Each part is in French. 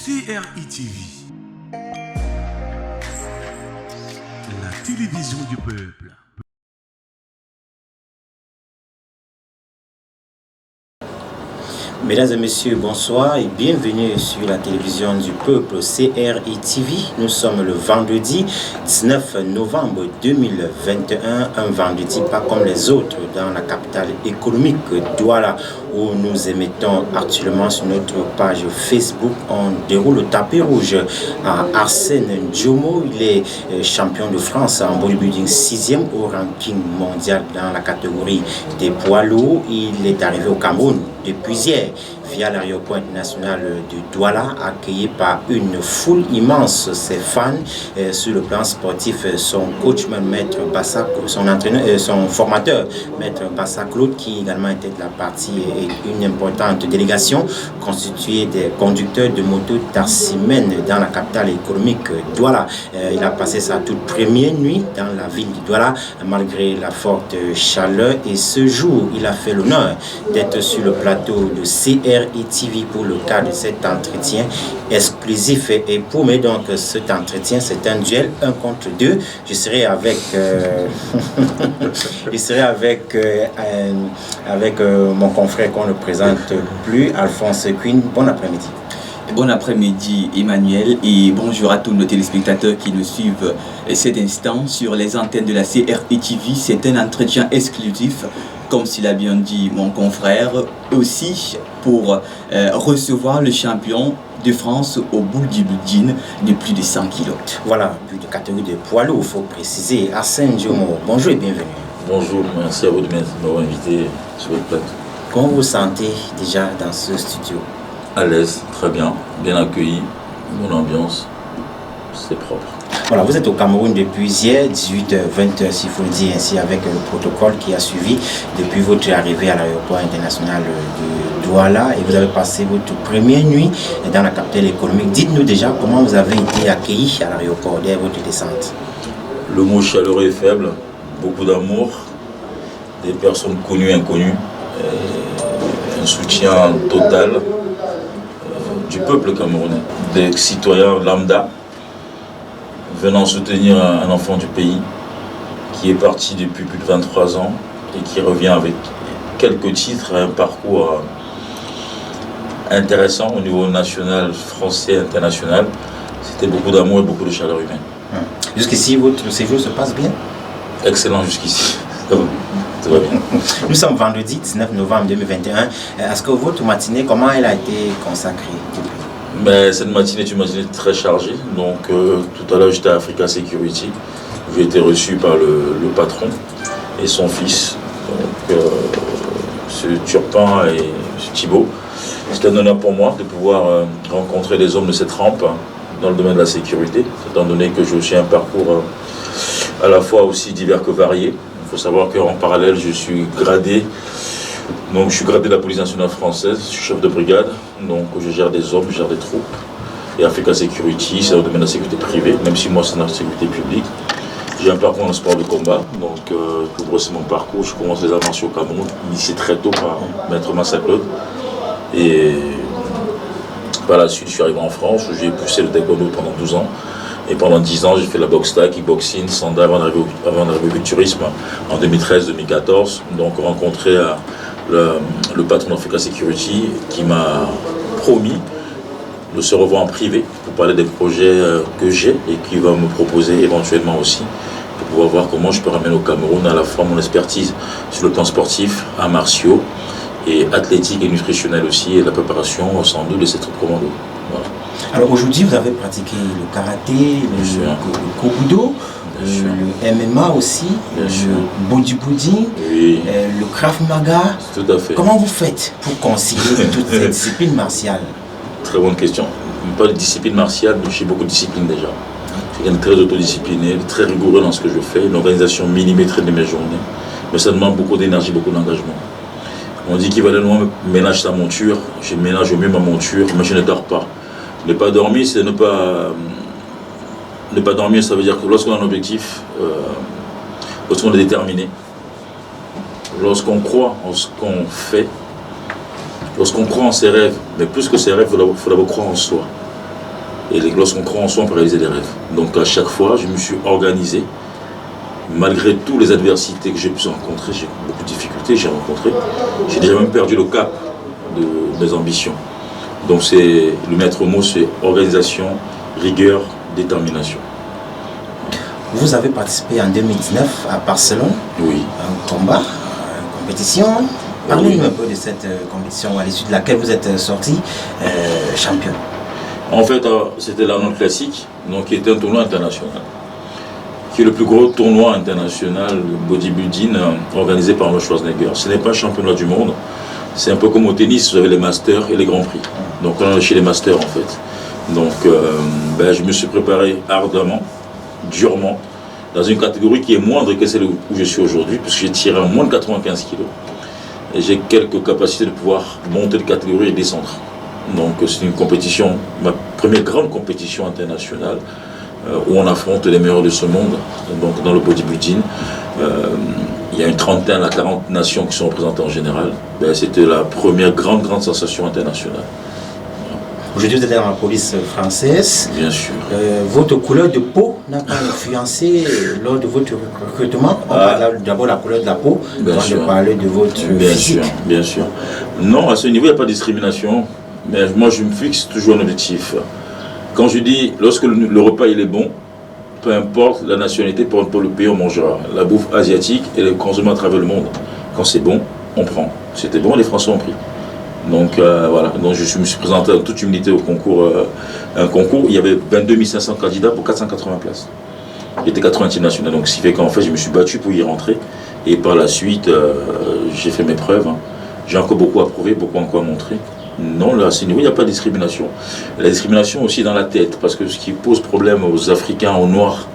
CRI TV, la télévision du peuple. Mesdames et messieurs, bonsoir et bienvenue sur la télévision du peuple CRI TV. Nous sommes le vendredi 19 novembre 2021, un vendredi pas comme les autres dans la capitale économique Douala, où nous émettons actuellement sur notre page Facebook. On déroule le tapis rouge à Arsène Djomo. Il est champion de France en bodybuilding 6e au ranking mondial dans la catégorie des poids lourds. Il est arrivé au Cameroun depuis hier via l'aéroport international de Douala, accueilli par une foule immense. Ses fans sur le plan sportif, son coach Maître Bassa, son entraîneur, son formateur Maître Bassa Claude, qui également était de la partie, une importante délégation constituée des conducteurs de motos Tarsimène dans la capitale économique Douala. Il a passé sa toute première nuit dans la ville de Douala malgré la forte chaleur, et ce jour il a fait l'honneur d'être sur le plateau de CRI TV pour le cadre de cet entretien exclusif. Et pour moi donc cet entretien, c'est un duel 1 contre 2. Je serai avec mon confrère qu'on ne présente plus, Alphonse Queen. Bon après-midi. Bon après-midi Emmanuel, et bonjour à tous nos téléspectateurs qui nous suivent cet instant sur les antennes de la CRI TV. C'est un entretien exclusif, comme s'il a bien dit mon confrère, aussi pour recevoir le champion de France au bodybuilding de plus de 100 kg. Voilà, plus de catégorie de poids lourds, il faut préciser. Arsène Djomo, bonjour et bienvenue. Bonjour, merci à vous de m'avoir invité sur votre plateau. Comment vous vous sentez déjà dans ce studio? À l'aise, très bien, bien accueilli, bonne ambiance, c'est propre. Voilà, vous êtes au Cameroun depuis hier, 18h-20h, s'il faut le dire ainsi, avec le protocole qui a suivi depuis votre arrivée à l'aéroport international de Douala, et vous avez passé votre première nuit dans la capitale économique. Dites-nous déjà comment vous avez été accueilli à l'aéroport dès votre descente. Le mot chaleureux est faible, beaucoup d'amour, des personnes connues et inconnues, un soutien total du peuple camerounais, des citoyens lambda venant soutenir un enfant du pays qui est parti depuis plus de 23 ans et qui revient avec quelques titres, un parcours intéressant au niveau national, français, international. C'était beaucoup d'amour et beaucoup de chaleur humaine. Jusqu'ici, votre séjour se passe bien? Excellent jusqu'ici. Ça va bien. Nous sommes vendredi 19 novembre 2021. Est-ce que votre matinée, comment elle a été consacrée? Mais cette matinée est une matinée très chargée. Donc tout à l'heure j'étais à Africa Security. J'ai été reçu par le patron et son fils, donc ce Turpin et ce Thibaut. C'est un honneur pour moi de pouvoir rencontrer les hommes de cette rampe dans le domaine de la sécurité, étant donné que j'ai aussi un parcours à la fois aussi divers que varié. Il faut savoir qu'en parallèle je suis gradé. Donc je suis gradé de la police nationale française, je suis chef de brigade, donc je gère des hommes, je gère des troupes. Et Africa Security, c'est le domaine de la sécurité privée, même si moi c'est dans la sécurité publique. J'ai un parcours dans le sport de combat, donc pour brosser mon parcours, je commence les arts martiaux au Cameroun, initié très tôt par Maître Bassa Claude. Et par la suite, je suis arrivé en France, où j'ai poussé le taekwondo pendant 12 ans. Et pendant 10 ans, j'ai fait la boxe thaï, kickboxing, sanda avant d'arriver au culturisme en 2013-2014. Donc rencontré le patron d'Africa Security qui m'a promis de se revoir en privé pour parler des projets que j'ai et qui va me proposer éventuellement aussi pour pouvoir voir comment je peux ramener au Cameroun à la fois mon expertise sur le plan sportif, arts martiaux et athlétique et nutritionnel aussi, et la préparation sans doute de ces troupes commando. Voilà. Alors aujourd'hui, vous avez pratiqué le karaté, le kobudo, le MMA aussi, le bodybuilding, oui. Le krav maga. Tout à fait. Comment vous faites pour concilier toutes ces disciplines martiales? Très bonne question. Pas de discipline martiale, mais j'ai beaucoup de discipline déjà. Je suis quelqu'un de très autodiscipliné, très rigoureux dans ce que je fais, une organisation millimétrée de mes journées. Mais ça demande beaucoup d'énergie, beaucoup d'engagement. On dit qu'il va aller loin, ménage sa monture. Je ménage au mieux ma monture, mais je ne dors pas. Ne pas dormir, c'est ne pas dormir, ça veut dire que lorsqu'on a un objectif, lorsqu'on est déterminé, lorsqu'on croit en ce qu'on fait, lorsqu'on croit en ses rêves, mais plus que ses rêves, il faut d'abord croire en soi. Et lorsqu'on croit en soi, on peut réaliser des rêves. Donc à chaque fois, je me suis organisé. Malgré toutes les adversités que j'ai pu rencontrer, j'ai beaucoup de difficultés, j'ai rencontré. J'ai déjà même perdu le cap de mes ambitions. Donc le maître mot, c'est organisation, rigueur, détermination. Vous avez participé en 2019 à Barcelone, Oui. un combat, une compétition. Parlez-nous un peu de cette compétition à l'issue de laquelle vous êtes sorti champion. En fait, c'était l'Arnold Classic, donc qui était un tournoi international, qui est le plus gros tournoi international de bodybuilding organisé par Arnold Schwarzenegger. Ce n'est pas un championnat du monde, c'est un peu comme au tennis, vous avez les masters et les grands prix. Donc on est chez les masters en fait. Donc je me suis préparé ardemment, durement, dans une catégorie qui est moindre que celle où je suis aujourd'hui, puisque j'ai tiré à moins de 95 kg. Et j'ai quelques capacités de pouvoir monter de catégorie et descendre. Donc c'est une compétition, ma première grande compétition internationale, où on affronte les meilleurs de ce monde. Donc dans le bodybuilding, il y a une trentaine à 40 nations qui sont représentées en général. C'était la première grande sensation internationale. Aujourd'hui, vous êtes dans la police française. Bien sûr. Votre couleur de peau n'a pas influencé lors de votre recrutement. On parle d'abord de la couleur de la peau, avant de parler de votre physique. Bien sûr. Non, à ce niveau, il n'y a pas de discrimination. Mais moi, je me fixe toujours un objectif. Quand je dis, lorsque le repas il est bon, peu importe la nationalité, peu importe le pays, on mangera. La bouffe asiatique, elle est consommée à travers le monde. Quand c'est bon, on prend. C'était bon, les Français ont pris. Donc voilà, donc je me suis présenté en toute humilité au concours. Un concours, il y avait 22 500 candidats pour 480 places. Il était 80e national, donc ce qui fait qu'en fait je me suis battu pour y rentrer. Et par la suite, j'ai fait mes preuves. J'ai encore beaucoup à prouver, beaucoup encore à montrer. Non, là, à ce niveau, il n'y a pas de discrimination. La discrimination aussi dans la tête, parce que ce qui pose problème aux Africains, aux Noirs,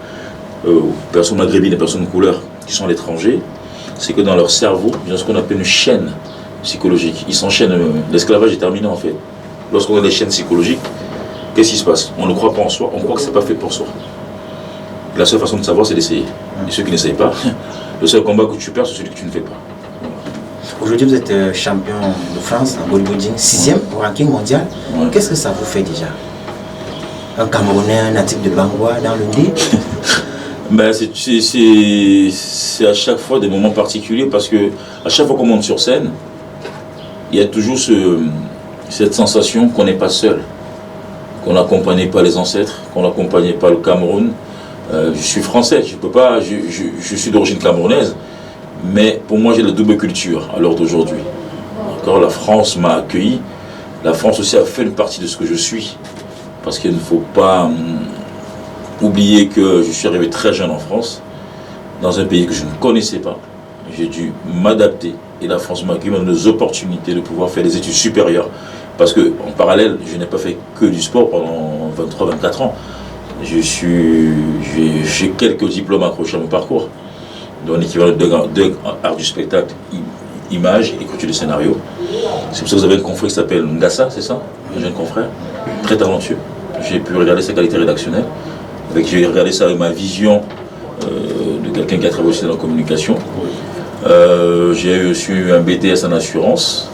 aux personnes maghrébines et personnes de couleur qui sont à l'étranger, c'est que dans leur cerveau, il y a ce qu'on appelle une chaîne psychologique. Ils s'enchaînent. L'esclavage est terminé en fait. Lorsqu'on a des chaînes psychologiques, qu'est-ce qui se passe? On ne croit pas en soi, on croit que ce n'est pas fait pour soi. La seule façon de savoir, c'est d'essayer. Et ceux qui n'essayent pas, le seul combat que tu perds, c'est celui que tu ne fais pas. Aujourd'hui, vous êtes champion de France en bodybuilding, 6e au ranking mondial. Ouais. Qu'est-ce que ça vous fait déjà? Un Camerounais, un natif de Bangwa dans le lit? C'est à chaque fois des moments particuliers parce que à chaque fois qu'on monte sur scène, il y a toujours cette sensation qu'on n'est pas seul, qu'on n'accompagnait pas les ancêtres, qu'on n'accompagnait pas le Cameroun. Je suis français, je suis d'origine camerounaise, mais pour moi j'ai la double culture à l'heure d'aujourd'hui. La France m'a accueilli, la France aussi a fait une partie de ce que je suis, parce qu'il ne faut pas oublier que je suis arrivé très jeune en France, dans un pays que je ne connaissais pas. J'ai dû m'adapter et la France m'a accueilli, m'a donné des opportunités de pouvoir faire des études supérieures. Parce qu'en parallèle, je n'ai pas fait que du sport pendant 23-24 ans. J'ai quelques diplômes accrochés à mon parcours, dont l'équivalent de art du spectacle, image, écriture de scénario. C'est pour ça que vous avez un confrère qui s'appelle Ngassa, c'est ça? Un jeune confrère, très talentueux. J'ai pu regarder sa qualité rédactionnelle. J'ai regardé ça avec ma vision de quelqu'un qui a travaillé aussi dans la communication. J'ai aussi eu un BTS en assurance,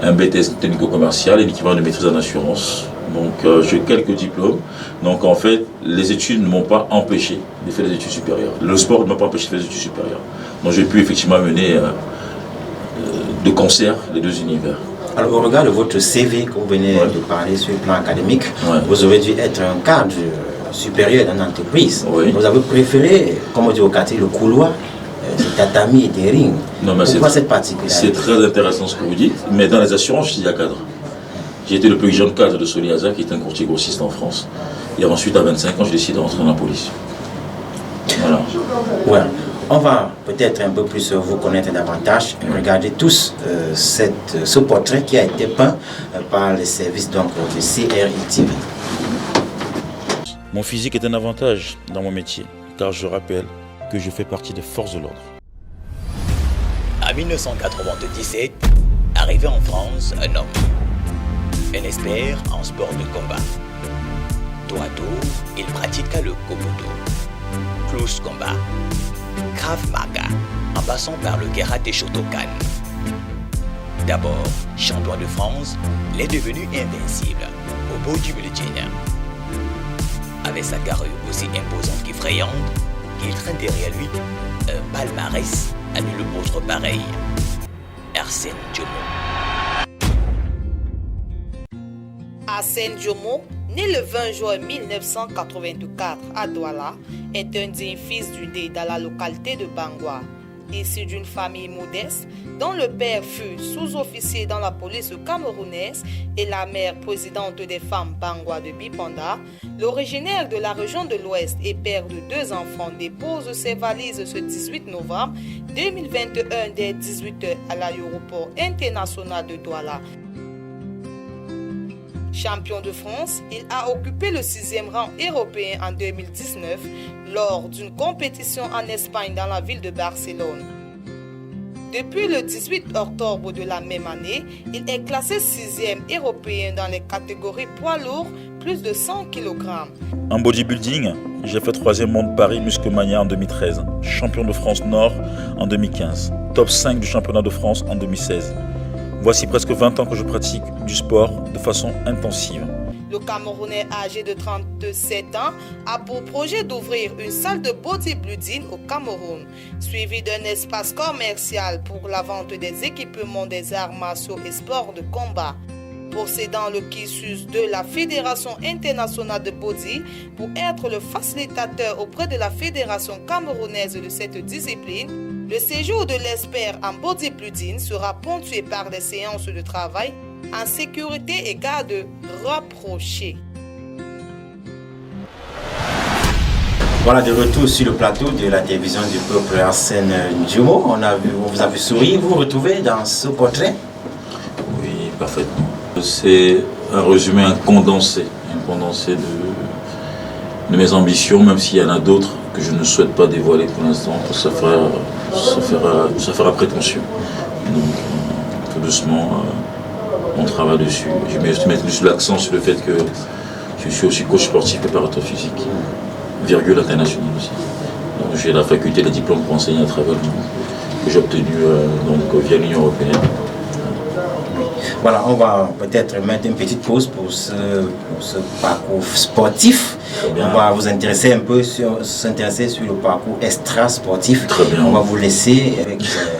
un BTS technico-commercial et l'équivalent de maîtrise en assurance. Donc j'ai quelques diplômes. Donc en fait, les études ne m'ont pas empêché de faire des études supérieures. Le sport ne m'a pas empêché de faire des études supérieures. Donc j'ai pu effectivement mener de concert les deux univers. Alors au regard de votre CV que vous venez de parler sur le plan académique, vous aurez dû être un cadre supérieur dans l'entreprise. Vous avez préféré, comme on dit au quartier, le couloir, des tatamis et des rings. Non, mais pourquoi cette particularité? C'est très intéressant ce que vous dites, mais dans les assurances, il y a cadre. J'ai été le plus jeune cadre de Soli Hazard, qui est un courtier grossiste en France. Et ensuite, à 25 ans, j'ai décidé de rentrer dans la police. Voilà. Ouais. On va peut-être un peu plus vous connaître davantage. Regardez tous ce portrait qui a été peint par les services donc, de CRI TV. Mon physique est un avantage dans mon métier, car je rappelle que je fais partie des forces de l'ordre. En 1997, arrivé en France, un homme, un expert en sport de combat. Tour à tour, il pratiqua le Kobudo, close combat, Krav Maga, en passant par le Karaté Shotokan. D'abord champion de France, il est devenu invincible au bodybuilding. Mais sa carrure aussi imposante qu'effrayante qu'il traîne derrière lui un palmarès à nul autre pareil. Arsène Djomo. Arsène Djomo, né le 20 juin 1984 à Douala, est un digne fils du Dé dans la localité de Bangwa. Issu d'une famille modeste, dont le père fut sous-officier dans la police camerounaise et la mère présidente des femmes Bangwa de Bipanda, l'originaire de la région de l'Ouest et père de 2 enfants dépose ses valises ce 18 novembre 2021 dès 18h à l'aéroport international de Douala. Champion de France, il a occupé le 6e rang européen en 2019 lors d'une compétition en Espagne dans la ville de Barcelone. Depuis le 18 octobre de la même année, il est classé 6e européen dans les catégories poids lourds, plus de 100 kg. En bodybuilding, j'ai fait 3e monde Paris Musclemania en 2013, champion de France Nord en 2015, top 5 du championnat de France en 2016. Voici presque 20 ans que je pratique du sport de façon intensive. Le Camerounais âgé de 37 ans a pour projet d'ouvrir une salle de bodybuilding au Cameroun, suivi d'un espace commercial pour la vente des équipements des arts martiaux et sports de combat. Possédant le cursus de la Fédération internationale de body pour être le facilitateur auprès de la Fédération camerounaise de cette discipline, le séjour de l'expert en bodybuilding sera ponctué par des séances de travail en sécurité et garde rapprochée. Voilà, de retour sur le plateau de la télévision du peuple Arsène Djomo. On vous a vu sourire, vous vous retrouvez dans ce portrait? Oui, parfaitement. C'est un résumé, un condensé de mes ambitions, même s'il y en a d'autres que je ne souhaite pas dévoiler pour l'instant, parce que ça fera prétentieux. Donc, tout doucement, on travaille dessus. Je mets plus l'accent sur le fait que je suis aussi coach sportif préparateur physique, virgule international aussi. Donc, j'ai la faculté des diplômes pour enseigner à travers le monde, que j'ai obtenu via l'Union européenne. Voilà, on va peut-être mettre une petite pause pour ce parcours sportif. On va vous intéresser un peu s'intéresser sur le parcours extra-sportif. Très bien. On va vous laisser avec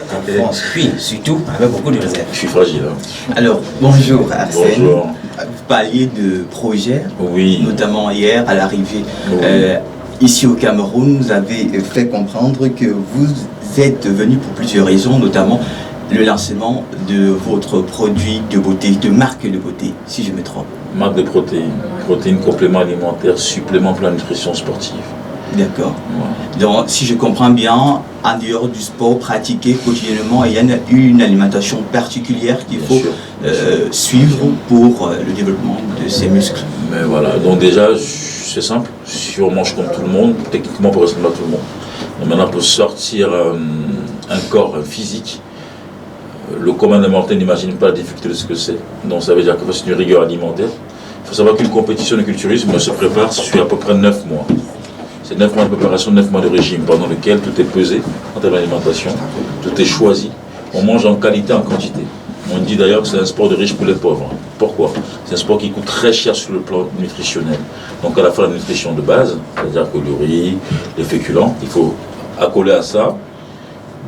confiance, puis surtout avec beaucoup de réserve. Je suis fragile. Hein. Alors, bonjour Arsène. Bonjour. Vous parliez de projets, Oui. notamment hier à l'arrivée ici au Cameroun. Vous avez fait comprendre que vous êtes venu pour plusieurs raisons, notamment le lancement de votre produit de beauté, de marque de beauté, si je me trompe. Marque de protéines, complément alimentaire, supplément pour la nutrition sportive. D'accord. Ouais. Donc, si je comprends bien, en dehors du sport pratiqué quotidiennement, il y a une alimentation particulière qu'il faut suivre pour le développement de ces muscles. Mais voilà, donc déjà, c'est simple. Si on mange comme tout le monde, techniquement, on peut ressembler à tout le monde. Donc maintenant, pour sortir un corps physique, le commun des mortels n'imagine pas la difficulté de ce que c'est. Donc ça veut dire que c'est une rigueur alimentaire. Il faut savoir qu'une compétition de culturisme se prépare sur à peu près 9 mois. C'est 9 mois de préparation, 9 mois de régime, pendant lequel tout est pesé en termes d'alimentation, tout est choisi. On mange en qualité, en quantité. On dit d'ailleurs que c'est un sport de riches pour les pauvres. Pourquoi? C'est un sport qui coûte très cher sur le plan nutritionnel. Donc à la fois la nutrition de base, c'est-à-dire que le riz, les féculents, il faut accoler à ça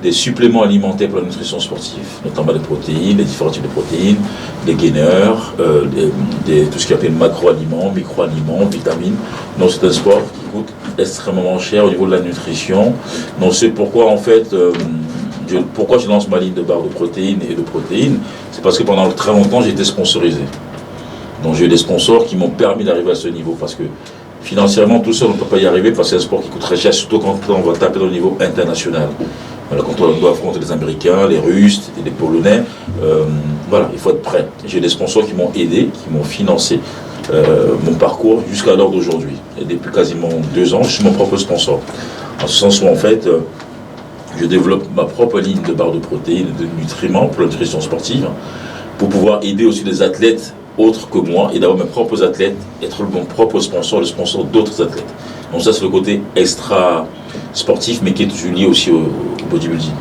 des suppléments alimentaires pour la nutrition sportive, notamment les protéines, les différents types de protéines, des gainers, tout ce qui appelle macro-aliments, micro-aliments, vitamines. Donc c'est un sport qui coûte extrêmement cher au niveau de la nutrition. Donc c'est pourquoi en fait, pourquoi je lance ma ligne de barres de protéines et de protéines, c'est parce que pendant très longtemps j'ai été sponsorisé. Donc j'ai eu des sponsors qui m'ont permis d'arriver à ce niveau, parce que financièrement tout seul on ne peut pas y arriver, parce que c'est un sport qui coûte très cher, surtout quand on va taper dans le niveau international. Voilà, quand on doit affronter les Américains, les Russes et les Polonais, voilà, il faut être prêt. J'ai des sponsors qui m'ont aidé, qui m'ont financé mon parcours jusqu'à l'heure d'aujourd'hui. Et depuis quasiment 2 ans, je suis mon propre sponsor. En ce sens où en fait, je développe ma propre ligne de barres de protéines et de nutriments pour la nutrition sportive, pour pouvoir aider aussi les athlètes autres que moi, et d'avoir mes propres athlètes, être mon propre sponsor, le sponsor d'autres athlètes. Donc ça c'est le côté extra sportif, mais qui est toujours lié aussi au bodybuilding.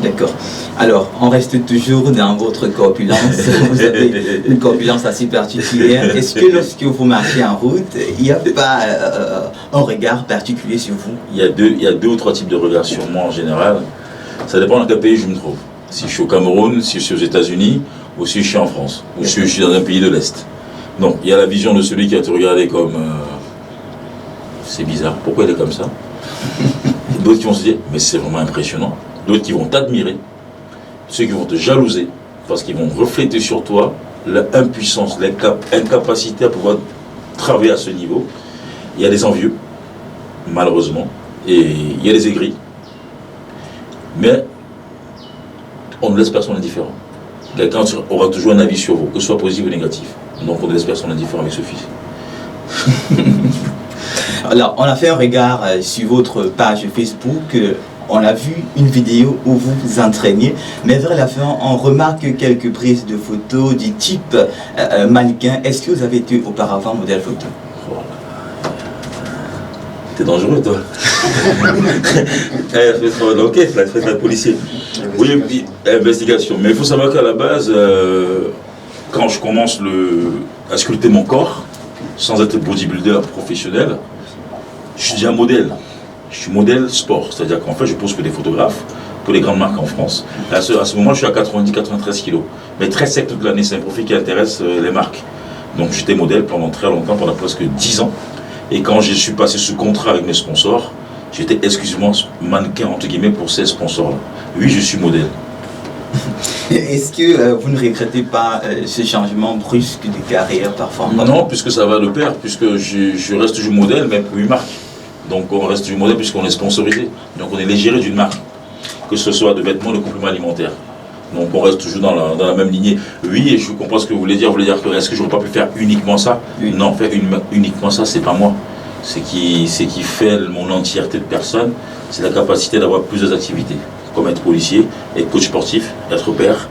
D'accord. Alors, on reste toujours dans votre corpulence. Vous avez une corpulence assez particulière. Est-ce que lorsque vous marchez en route, il n'y a pas un regard particulier sur vous? Il y a deux ou trois types de regards sur moi en général. Ça dépend dans quel pays je me trouve. Si je suis au Cameroun, si je suis aux États-Unis, ou si je suis en France, ou si je suis dans un pays de l'Est. Donc, il y a la vision de celui qui va te regarder comme... c'est bizarre, pourquoi il est comme ça? D'autres qui vont se dire, mais c'est vraiment impressionnant. D'autres qui vont t'admirer. Ceux qui vont te jalouser, parce qu'ils vont refléter sur toi l'impuissance, l'incapacité à pouvoir travailler à ce niveau. Il y a des envieux, malheureusement, et il y a des aigris. Mais on ne laisse personne indifférent. Quelqu'un aura toujours un avis sur vous, que ce soit positif ou négatif. Donc on ne laisse personne indifférent avec ce fils. Alors, on a fait un regard sur votre page Facebook. On a vu une vidéo où vous vous entraînez, mais vers la fin, on remarque quelques prises de photos du type mannequin. Est-ce que vous avez été auparavant modèle photo? T'es dangereux, toi. Elle fait travail d'enquête, elle fait travail policier. Oui, investigation. Mais il faut savoir qu'à la base, quand je commence à sculpter mon corps, sans être bodybuilder professionnel, je suis déjà modèle. Je suis modèle sport, c'est-à-dire qu'en fait, je pose que des photographes pour les grandes marques en France. À ce moment, je suis à 90-93 kilos. Mais très sec toute l'année, c'est un profil qui intéresse les marques. Donc j'étais modèle pendant très longtemps, pendant presque 10 ans. Et quand je suis passé sous contrat avec mes sponsors, j'étais exclusivement mannequin, entre guillemets, pour ces sponsors-là. Oui, je suis modèle. Est-ce que vous ne regrettez pas ce changement brusque de carrière parfois? Non, puisque ça va de pair, puisque je reste toujours modèle, mais pour une marque. Donc on reste toujours modèle puisqu'on est sponsorisé. Donc on est légéré d'une marque, que ce soit de vêtements, de compléments alimentaires. Donc on reste toujours dans la même lignée. Oui, et je comprends ce que vous voulez dire. Vous voulez dire que est-ce que je n'aurais pas pu faire uniquement ça? Oui. Non, faire uniquement ça, c'est pas moi. Ce qui fait mon entièreté de personne, c'est la capacité d'avoir plusieurs activités, comme être policier, être coach sportif, être père,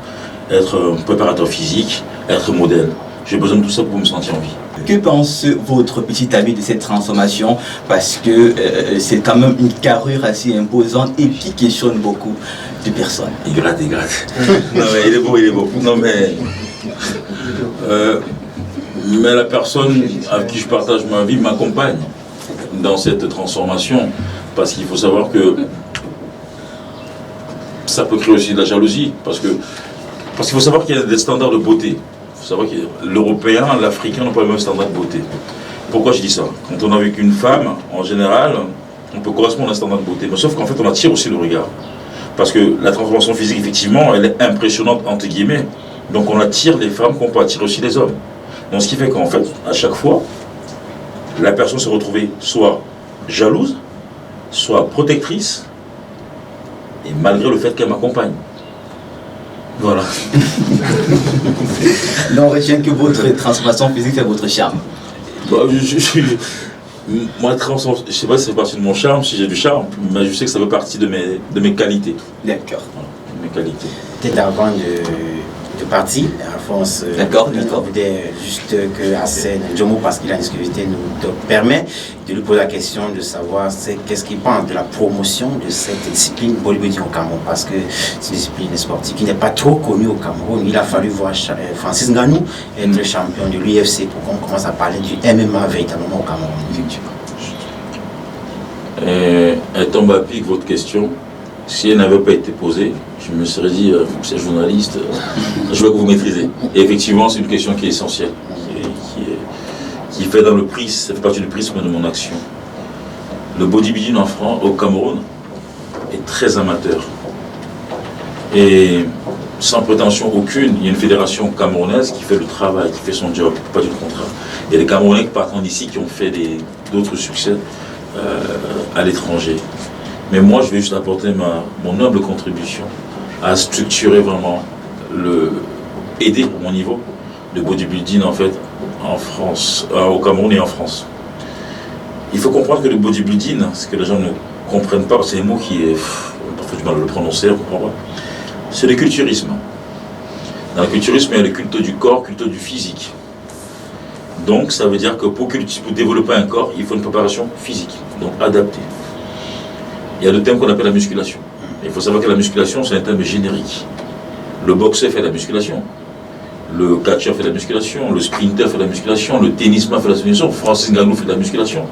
être préparateur physique, être modèle. J'ai besoin de tout ça pour me sentir en vie. Que pense votre petit ami de cette transformation? Parce que c'est quand même une carrure assez imposante et qui questionne beaucoup de personnes. Il gratte. Non mais il est beau. Non mais la personne avec qui je partage ma vie m'accompagne dans cette transformation. Parce qu'il faut savoir que ça peut créer aussi de la jalousie. Parce qu'il faut savoir qu'il y a des standards de beauté. Il faut savoir que l'Européen, l'Africain n'ont pas le même standard de beauté. Pourquoi je dis ça? Quand on est avec une femme, en général, on peut correspondre à un standard de beauté. Mais sauf qu'en fait, on attire aussi le regard. Parce que la transformation physique, effectivement, elle est impressionnante, entre guillemets. Donc on attire les femmes qu'on peut attirer aussi les hommes. Donc ce qui fait qu'en fait, à chaque fois, la personne se retrouvait soit jalouse, soit protectrice, et malgré le fait qu'elle m'accompagne. Voilà. Non, on retient que votre transformation physique, c'est votre charme. Bah, moi, je sais pas si c'est partie de mon charme, si j'ai du charme, mais je sais que ça fait partie de mes qualités. D'accord. Mes qualités. Peut-être avant de partir, Alphonse, je voudrais juste que Hassan Djomo, parce qu'il a une exclusivité, nous permet de lui poser la question de savoir qu'est-ce qu'il pense de la promotion de cette discipline bodybuilding au Cameroun, parce que c'est une discipline sportive qui n'est pas trop connue au Cameroun. Il a fallu voir Francis Ngannou être le champion de l'UFC pour qu'on commence à parler du MMA véritablement au Cameroun. Elle tombe à pic votre question. Si elle n'avait pas été posée, je me serais dit, c'est journaliste, je vois que vous maîtrisez. Et effectivement, c'est une question qui est essentielle, qui fait dans le prisme, ça fait partie du prisme de mon action. Le bodybuilding en France, au Cameroun, est très amateur. Et sans prétention aucune, il y a une fédération camerounaise qui fait le travail, qui fait son job, pas du contraire. Il y a des Camerounais qui partent d'ici qui ont fait d'autres succès à l'étranger. Mais moi, je vais juste apporter mon humble contribution à structurer vraiment, aider à mon niveau, le bodybuilding en fait, en France, au Cameroun et en France. Il faut comprendre que le bodybuilding, ce que les gens ne comprennent pas, c'est un mot qui est parfois du mal à le prononcer, on ne comprend pas. C'est le culturisme. Dans le culturisme, il y a le culte du corps, le culte du physique. Donc, ça veut dire que pour développer un corps, il faut une préparation physique, donc adaptée. Il y a le thème qu'on appelle la musculation. Il faut savoir que la musculation, c'est un terme générique. Le boxeur fait de la musculation. Le catcheur fait de la musculation. Le sprinter fait de la musculation. Le tennisman fait de la musculation. Francis Ngannou fait de la musculation.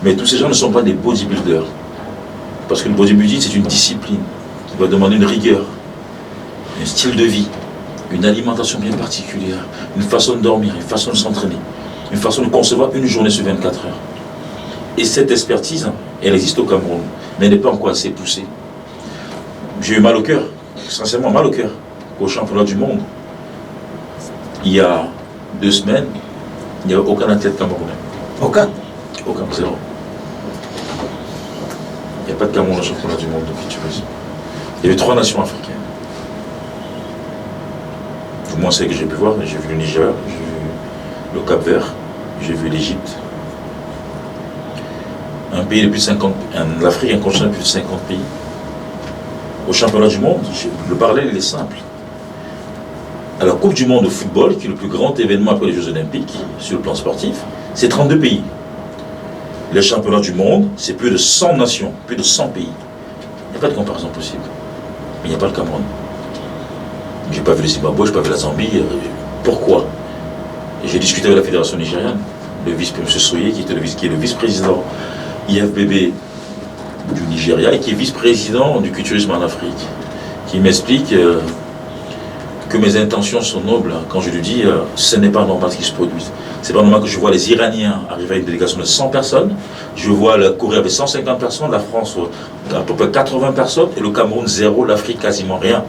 Mais tous ces gens ne sont pas des bodybuilders. Parce que le bodybuilding, c'est une discipline qui va demander une rigueur, un style de vie, une alimentation bien particulière, une façon de dormir, une façon de s'entraîner, une façon de concevoir une journée sur 24 heures. Et cette expertise, elle existe au Cameroun, mais elle n'est pas encore assez poussée. J'ai eu mal au cœur, sincèrement mal au cœur, au championnat du monde. Il y a 2 semaines, il n'y avait aucun athlète camerounais. Aucun. Aucun, zéro. Il n'y a pas de Cameroun au championnat du monde depuis Tunis. Il y avait 3 nations africaines. Du moins, c'est que j'ai pu voir. J'ai vu le Niger, j'ai vu le Cap-Vert, j'ai vu l'Égypte. Un pays de plus de 50 pays. L'Afrique, un continent de plus de 50 pays. Au championnat du monde, le parallèle il est simple. À la Coupe du monde de football, qui est le plus grand événement après les Jeux Olympiques, sur le plan sportif, c'est 32 pays. Les championnats du monde, c'est plus de 100 nations, plus de 100 pays. Il n'y a pas de comparaison possible. Mais il n'y a pas le Cameroun. Je n'ai pas vu le Zimbabwe, je n'ai pas vu la Zambie. Pourquoi? J'ai discuté avec la fédération nigériane, le vice-président M. Soye, qui est le vice-président IFBB du Nigeria et qui est vice-président du culturisme en Afrique, qui m'explique que mes intentions sont nobles. Quand je lui dis, ce n'est pas normal ce qui se produit. C'est pas normal que je vois les Iraniens arriver à une délégation de 100 personnes, je vois la Corée avec 150 personnes, la France à peu près 80 personnes, et le Cameroun 0, l'Afrique quasiment rien.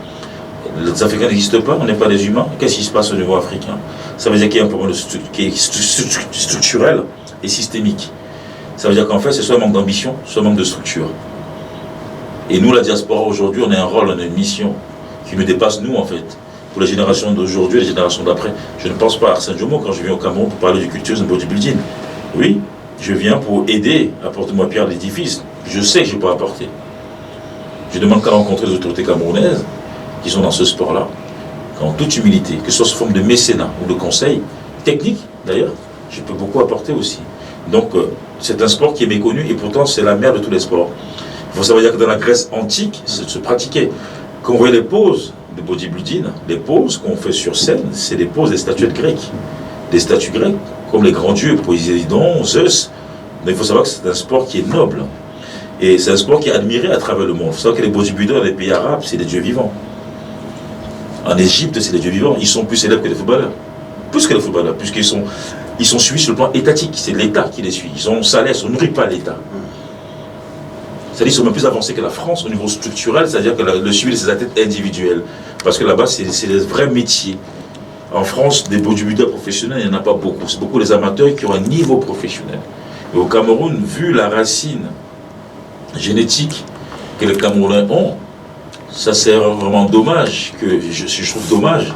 Les Africains n'existent pas, on n'est pas des humains. Qu'est-ce qui se passe au niveau africain? Ça veut dire qu'il y a un problème qui est structurel et systémique. Ça veut dire qu'en fait, c'est soit un manque d'ambition, soit un manque de structure. Et nous, la diaspora, aujourd'hui, on a un rôle, on a une mission qui nous dépasse, nous, en fait. Pour les générations d'aujourd'hui et les générations d'après. Je ne pense pas à Arsène Jomo quand je viens au Cameroun pour parler du culturisme bodybuilding. Oui, je viens pour aider, apporter ma pierre à l'édifice. Je sais que je peux apporter. Je demande qu'à rencontrer les autorités camerounaises qui sont dans ce sport-là, en toute humilité, que ce soit sous forme de mécénat ou de conseil, technique d'ailleurs, je peux beaucoup apporter aussi. Donc, c'est un sport qui est méconnu et pourtant c'est la mère de tous les sports. Il faut savoir que dans la Grèce antique, ça se pratiquait. Quand on voit les poses de bodybuilding, les poses qu'on fait sur scène, c'est des poses des statuettes grecques. Des statues grecques, comme les grands dieux, Poséidon, Zeus. Mais il faut savoir que c'est un sport qui est noble. Et c'est un sport qui est admiré à travers le monde. Il faut savoir que les bodybuilders dans les pays arabes, c'est des dieux vivants. En Égypte, c'est des dieux vivants. Ils sont plus célèbres que les footballeurs. Plus que les footballeurs, puisqu'ils sont suivis sur le plan étatique. C'est l'État qui les suit. Ils ont un salaire, on ne nourrit pas l'État. C'est-à-dire qu'ils sont même plus avancés que la France au niveau structurel, c'est-à-dire que le suivi de ces athlètes individuels. Parce que là-bas, c'est des vrais métiers. En France, des bodybuilders professionnels, il n'y en a pas beaucoup. C'est beaucoup les amateurs qui ont un niveau professionnel. Et au Cameroun, vu la racine génétique que les Camerounais ont, ça c'est vraiment dommage, je trouve dommage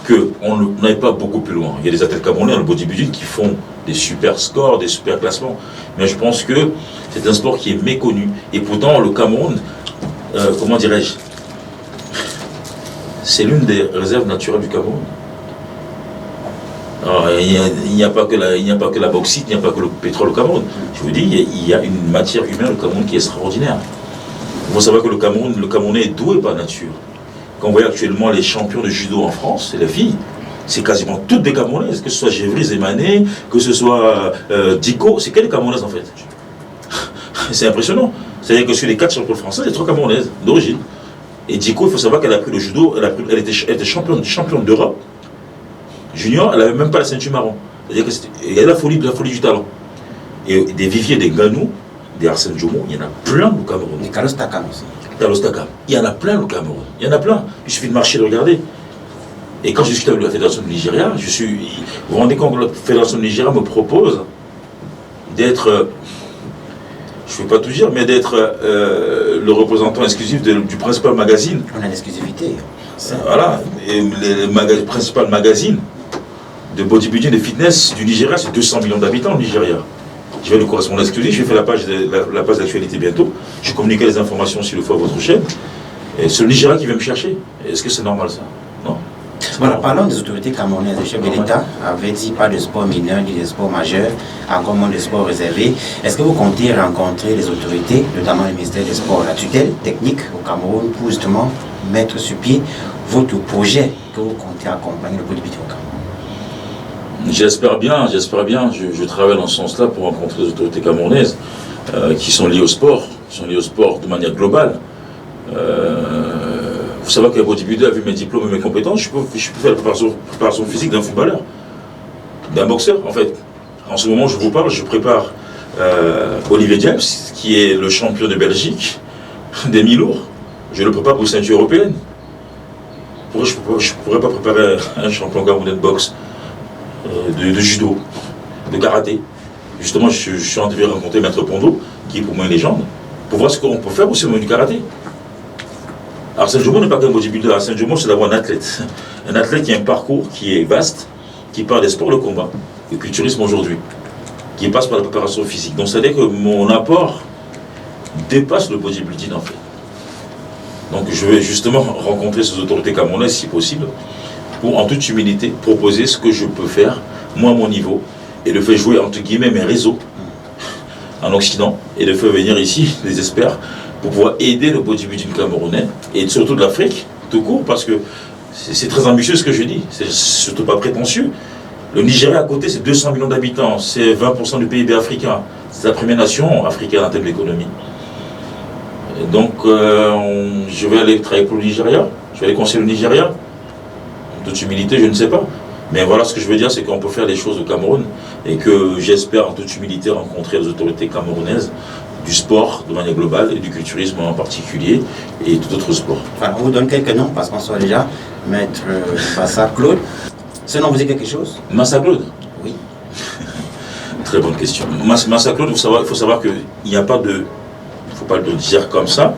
qu'on n'aille pas beaucoup plus loin. Il y a des athlètes camerounais dans le bodybuilding qui font des super scores, des super classements. Mais je pense que c'est un sport qui est méconnu. Et pourtant, le Cameroun, comment dirais-je, c'est l'une des réserves naturelles du Cameroun. Alors, il n'y a pas que la bauxite, il n'y a pas que le pétrole au Cameroun. Je vous dis, il y a une matière humaine au Cameroun qui est extraordinaire. Il faut savoir que le Camerounais est doué par nature. Quand on voit actuellement les champions de judo en France, les filles, c'est quasiment toutes des Camerounaises, que ce soit Gévry Zemané, que ce soit Diko, c'est que des Camerounaises en fait. C'est impressionnant. C'est-à-dire que sur les 4 champions français, il y a 3 Camerounaises d'origine. Et Diko, il faut savoir qu'elle a pris le judo, elle était championne d'Europe. Junior, elle n'avait même pas la ceinture marron. C'est-à-dire qu'il y a la folie du talent. Et des viviers, des Ganou, des Arsène Jomo, il y en a plein au Cameroun. Des Carlos Takam aussi. Carlos Takam. Il y en a plein au Cameroun. Il y en a plein. Il suffit de marcher et de regarder. Et quand je discute avec la Fédération du Nigeria, vous vous rendez compte que la Fédération du Nigeria me propose d'être, je ne vais pas tout dire, mais d'être le représentant exclusif du principal magazine. On a l'exclusivité. Voilà. Et le principal magazine de bodybuilding, de fitness du Nigeria, c'est 200 millions d'habitants, le Nigeria. Je vais le correspondant exclusif, je vais faire la page d'actualité bientôt. Je communiquerai les informations s'il le faut à votre chaîne. Et c'est le Nigeria qui vient me chercher. Est-ce que c'est normal ça? Non. Voilà, parlons des autorités camerounaises. Le chef de l'État avait dit pas de sport mineur ni de sport majeur, encore moins de sport réservé. Est-ce que vous comptez rencontrer les autorités, notamment le ministère des Sports, la tutelle technique au Cameroun, pour justement mettre sur pied votre projet que vous comptez accompagner le bodybuilding au Cameroun? J'espère bien. Je travaille dans ce sens-là pour rencontrer les autorités camerounaises qui sont liées au sport, de manière globale. Vous savez qu'un bodybuilder, vu mes diplômes et mes compétences, je peux faire la préparation physique d'un footballeur, d'un boxeur en fait. En ce moment, je vous parle, je prépare Olivier James, qui est le champion de Belgique des mi-lourds. Je le prépare pour une ceinture européenne. Pourquoi je ne pourrais pas préparer un champion camerounais de boxe, de judo, de karaté? Justement, je suis en train de rencontrer Maître Pondo, qui est pour moi une légende, pour voir ce qu'on peut faire aussi au niveau du karaté. Arsène Jomo n'est pas qu'un bodybuilder. Arsène Jomo, c'est d'avoir un athlète. Un athlète qui a un parcours qui est vaste, qui part des sports de combat, du culturisme aujourd'hui, qui passe par la préparation physique. Donc, c'est-à-dire que mon apport dépasse le bodybuilding en fait. Donc, je vais justement rencontrer ces autorités camerounaises, si possible, pour, en toute humilité, proposer ce que je peux faire, moi, à mon niveau, et de faire jouer, entre guillemets, mes réseaux en Occident, et de faire venir ici des experts pour pouvoir aider le bodybuilding camerounais, et surtout de l'Afrique, tout court, parce que c'est très ambitieux ce que je dis, c'est surtout pas prétentieux. Le Nigeria à côté, c'est 200 millions d'habitants, c'est 20% du PIB africain, c'est la première nation africaine en termes d'économie. Donc, je vais aller travailler pour le Nigeria, je vais aller conseiller le Nigeria. En toute humilité, je ne sais pas. Mais voilà, ce que je veux dire, c'est qu'on peut faire des choses au Cameroun et que j'espère en toute humilité rencontrer les autorités camerounaises du sport de manière globale et du culturisme en particulier et tout autre sport. Voilà, on vous donne quelques noms parce qu'on soit déjà Maître Massa Claude. Ce nom vous dit quelque chose? Massa Claude? Oui. Très bonne question. Massa Claude, il faut savoir qu'il n'y a pas de... Il ne faut pas le dire comme ça.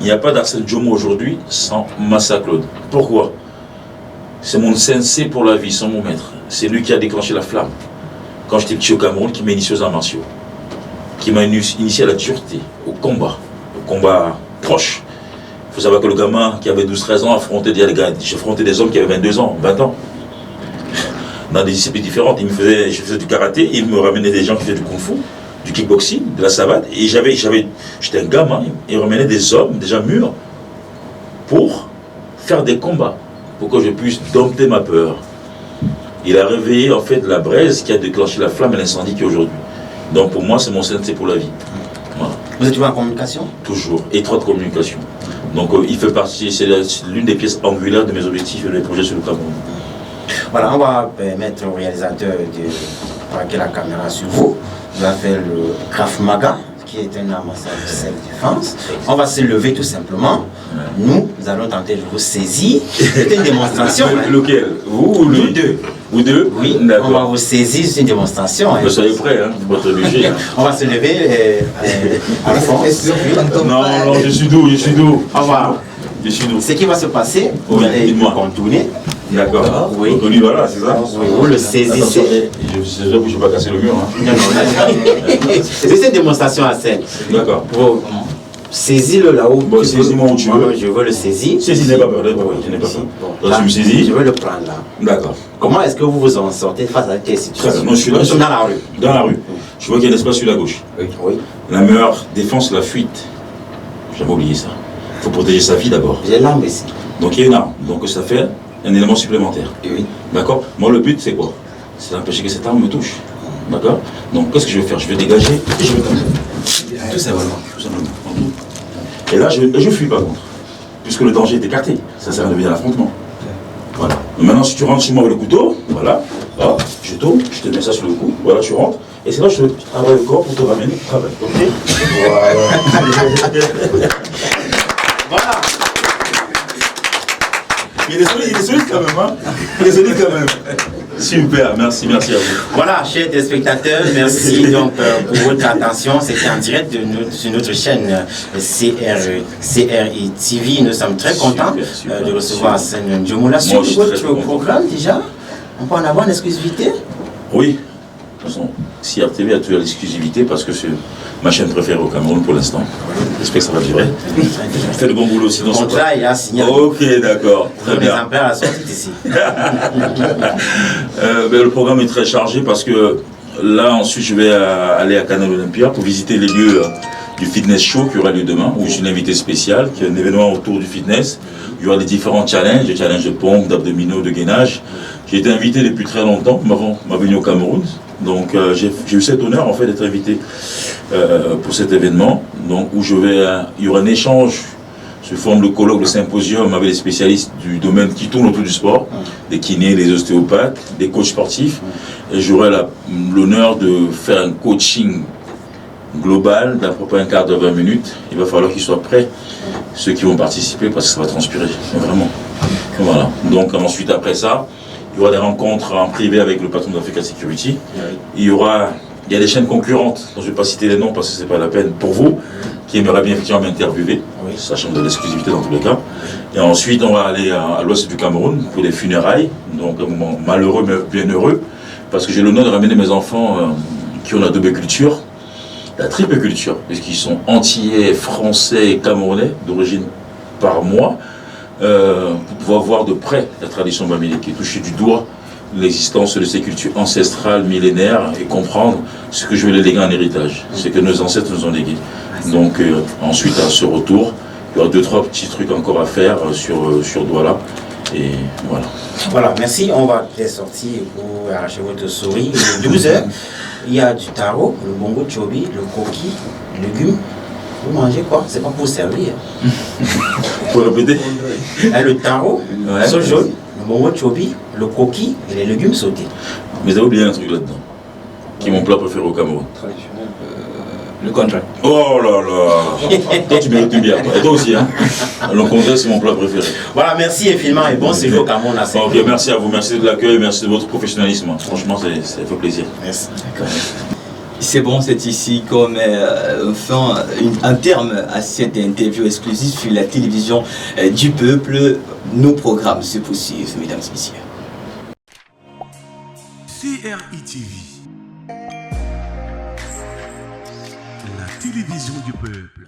Il n'y a pas d'Arsène Jomo aujourd'hui sans Massa Claude. Pourquoi? C'est mon sensei pour la vie, sans mon maître. C'est lui qui a déclenché la flamme. Quand j'étais petit au Cameroun, qui m'a initié aux arts martiaux. Qui m'a initié à la dureté, au combat proche. Il faut savoir que le gamin qui avait 12-13 ans affrontait des hommes qui avaient 22 ans, 20 ans. Dans des disciplines différentes. Je faisais du karaté, il me ramenait des gens qui faisaient du kung-fu, du kickboxing, de la savate. Et j'étais un gamin, il me ramenait des hommes déjà mûrs pour faire des combats, pour que je puisse dompter ma peur. Il a réveillé en fait la braise qui a déclenché la flamme et l'incendie qui est aujourd'hui. Donc pour moi, c'est mon sensei pour la vie. Voilà. Vous êtes toujours en communication? Toujours, étroite communication. Donc il fait partie, c'est l'une des pièces angulaires de mes objectifs et de mes projets sur le Cameroun. Voilà, on va permettre au réalisateur de braquer la caméra sur vous. Il va faire le Krav Maga, qui est un arme de self-défense. On va se lever tout simplement. Nous allons tenter de vous saisir. C'est une démonstration. Lequel? Vous ou nous deux? Vous deux? Oui, on va vous saisir, c'est une démonstration. Vous soyez prêts, hein, votre obligé. On va se lever à la force. Non, je suis doux. Au revoir. Je suis doux. Ce qui va se passer, oui, vous allez contourner. D'accord. Oui. Donc lui, voilà, c'est ça. Oui, vous le saisissez. Je ne vais pas casser le mur. Hein. Non. C'est une démonstration à scène. D'accord. Saisis-le là-haut. Bon, saisis-moi où tu veux. Je veux le saisir. Saisis, je n'ai pas peur. Je n'ai pas peur. Donc tu me saisis. Je veux le prendre là. D'accord. Comment est-ce que vous vous en sortez face à cette situation? Non, je suis là. Nous sommes dans la rue. Dans la rue. Je vois qu'il y a un espace sur la gauche. Oui. La meilleure défense, la fuite. J'avais oublié ça. Il faut protéger sa vie d'abord. J'ai l'arme ici. Donc il y a une arme. Donc ça fait un élément supplémentaire. Oui. D'accord? Moi, le but, c'est quoi? C'est d'empêcher que cette arme me touche. D'accord? Donc, qu'est-ce que je vais faire? Je vais dégager et je vais tomber. Tout simplement. Et là, je fuis par contre. Puisque le danger est écarté. Ça sert à devenir l'affrontement. Voilà. Donc, maintenant, si tu rentres chez moi avec le couteau, voilà, hop, je tourne, je te mets ça sur le cou, voilà, tu rentres. Et c'est là que je travaille le corps pour te ramener au travail. Ok? Voilà. Il est solide quand même, hein? Il est solide quand même. Super, merci à vous. Voilà, chers téléspectateurs, merci donc pour votre attention. C'était en direct sur notre chaîne CRI TV. Nous sommes très contents de recevoir Arsène Jomo. Là, sur votre programme déjà, on peut en avoir une exclusivité? Oui, de toute façon. CRTV a toujours l'exclusivité parce que c'est ma chaîne préférée au Cameroun pour l'instant. J'espère que ça va durer. Fais le bon boulot aussi dans ce contrat, il a signé. Ok, d'accord. Très Les bien. exemplaires à sortir d'ici. Le programme est très chargé parce que là, ensuite, je vais aller à Canal Olympia pour visiter les lieux du fitness show qui aura lieu demain, où je suis invité spécial, qui est un événement autour du fitness. Il y aura des différents challenges, des challenges de pompe, d'abdominaux, de gainage. J'ai été invité depuis très longtemps, avant ma venue au Cameroun. Donc j'ai eu cet honneur en fait d'être invité pour cet événement, donc où il y aura un échange sous forme de colloque, de symposium avec les spécialistes du domaine qui tournent autour du sport, des kinés, des ostéopathes, des coachs sportifs. Et j'aurai l'honneur de faire un coaching global d'à peu près un quart d'heure, 20 minutes. Il va falloir qu'ils soient prêts, ceux qui vont participer, parce que ça va transpirer, vraiment. Voilà. Donc ensuite, après ça, il y aura des rencontres en privé avec le patron d'Africa Security. Il y a des chaînes concurrentes, dont je ne vais pas citer les noms parce que ce n'est pas la peine pour vous, qui aimeraient bien effectivement m'interviewer, sachant de l'exclusivité dans tous les cas. Et ensuite, on va aller à l'ouest du Cameroun pour des funérailles, donc un moment malheureux mais bien heureux, parce que j'ai l'honneur de ramener mes enfants qui ont la double culture, la triple culture, puisqu'ils sont antillais, français et camerounais, d'origine par moi, pour pouvoir voir de près la tradition bamileke, qui est touchée du doigt l'existence de ces cultures ancestrales, millénaires, et comprendre ce que je vais les léguer en héritage, ce que nos ancêtres nous ont légué. Donc ensuite, à ce retour, il y aura 2-3 petits trucs encore à faire sur Douala. Et voilà. Voilà, merci. On va peut-être sortir pour arracher votre souris. Il est 12h. Il y a du taro, le bongo chobi, le coquille, légumes. Vous mangez quoi? C'est pas pour servir. Pour répéter? Le taro, Ouais. sauce jaune, le bongo chobi, le coquille et les légumes sautés. Mais vous avez oublié un truc là-dedans, qui est mon plat préféré au Cameroun. Le contraire. Oh là là. Toi, tu mérites bien. Et toi aussi, hein. Le contraire, c'est mon plat préféré. Voilà, merci infiniment et bon séjour au Cameroun. Ok, merci à vous, merci de l'accueil, merci de votre professionnalisme. Franchement, ça fait plaisir. Merci. C'est bon, c'est ici comme un terme à cette interview exclusive sur la télévision du peuple. Nos programmes se poursuivent, mesdames et messieurs. CRI TV, la télévision du peuple.